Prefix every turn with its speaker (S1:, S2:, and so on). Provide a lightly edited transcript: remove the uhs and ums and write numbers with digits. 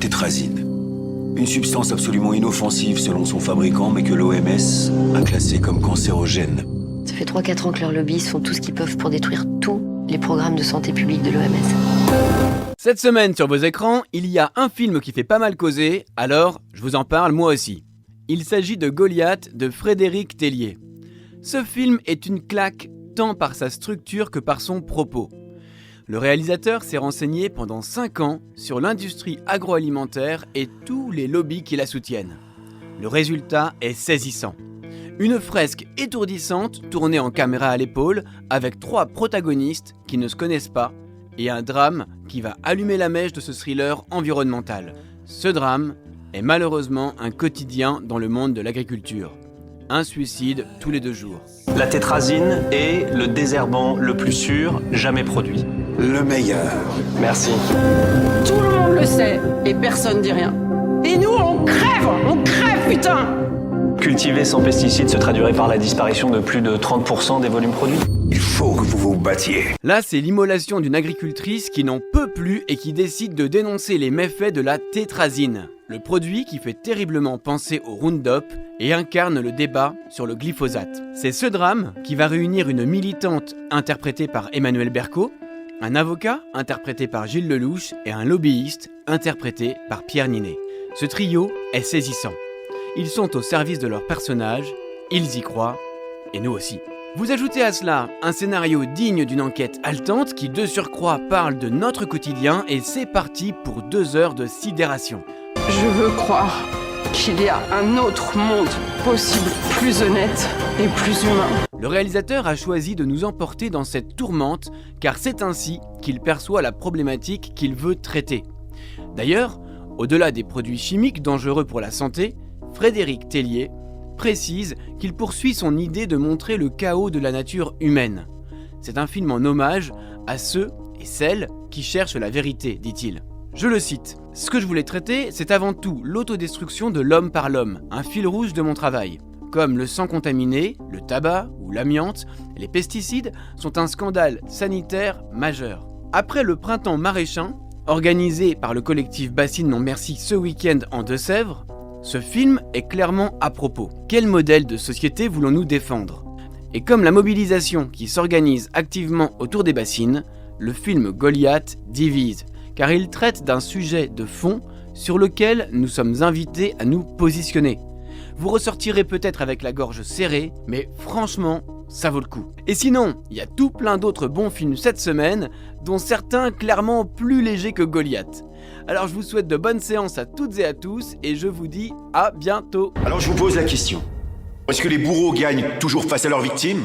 S1: tétrazine. Une substance absolument inoffensive selon son fabricant, mais que l'OMS a classée comme cancérogène.
S2: Ça fait 3-4 ans que leurs lobbies font tout ce qu'ils peuvent pour détruire tous les programmes de santé publique de l'OMS.
S3: Cette semaine sur vos écrans, il y a un film qui fait pas mal causer, alors je vous en parle moi aussi. Il s'agit de Goliath de Frédéric Tellier. Ce film est une claque tant par sa structure que par son propos. Le réalisateur s'est renseigné pendant 5 ans sur l'industrie agroalimentaire et tous les lobbies qui la soutiennent. Le résultat est saisissant. Une fresque étourdissante tournée en caméra à l'épaule avec 3 protagonistes qui ne se connaissent pas et un drame qui va allumer la mèche de ce thriller environnemental. Ce drame est malheureusement un quotidien dans le monde de l'agriculture. Un suicide tous les 2 jours.
S4: La tétrazine est le désherbant le plus sûr jamais produit.
S1: Le meilleur.
S4: Merci.
S5: Tout le monde le sait et personne dit rien. Et nous, on crève, putain!
S4: Cultiver sans pesticides se traduirait par la disparition de plus de 30% des volumes produits.
S1: Il faut que vous vous battiez.
S3: Là, c'est l'immolation d'une agricultrice qui n'en peut plus et qui décide de dénoncer les méfaits de la tétrazine, le produit qui fait terriblement penser au Roundup et incarne le débat sur le glyphosate. C'est ce drame qui va réunir une militante interprétée par Emmanuel Berco, un avocat interprété par Gilles Lelouch et un lobbyiste interprété par Pierre Ninet. Ce trio est saisissant. Ils sont au service de leurs personnages, ils y croient, et nous aussi. Vous ajoutez à cela un scénario digne d'une enquête haletante qui de surcroît parle de notre quotidien et c'est parti pour 2 heures de sidération.
S5: Je veux croire qu'il y a un autre monde possible, plus honnête et plus humain.
S3: Le réalisateur a choisi de nous emporter dans cette tourmente car c'est ainsi qu'il perçoit la problématique qu'il veut traiter. D'ailleurs, au-delà des produits chimiques dangereux pour la santé, Frédéric Tellier précise qu'il poursuit son idée de montrer le chaos de la nature humaine. C'est un film en hommage à ceux et celles qui cherchent la vérité, dit-il. Je le cite. « Ce que je voulais traiter, c'est avant tout l'autodestruction de l'homme par l'homme, un fil rouge de mon travail. Comme le sang contaminé, le tabac ou l'amiante, les pesticides sont un scandale sanitaire majeur. Après le printemps maraîchin, organisé par le collectif Bassine Non Merci ce week-end en Deux-Sèvres, ce film est clairement à propos. Quel modèle de société voulons-nous défendre ? Et comme la mobilisation qui s'organise activement autour des bassines, le film Goliath divise, car il traite d'un sujet de fond sur lequel nous sommes invités à nous positionner. Vous ressortirez peut-être avec la gorge serrée, mais franchement, ça vaut le coup. Et sinon, il y a tout plein d'autres bons films cette semaine, dont certains clairement plus légers que Goliath. Alors je vous souhaite de bonnes séances à toutes et à tous, et je vous dis à bientôt.
S1: Alors je vous pose la question. Est-ce que les bourreaux gagnent toujours face à leurs victimes ?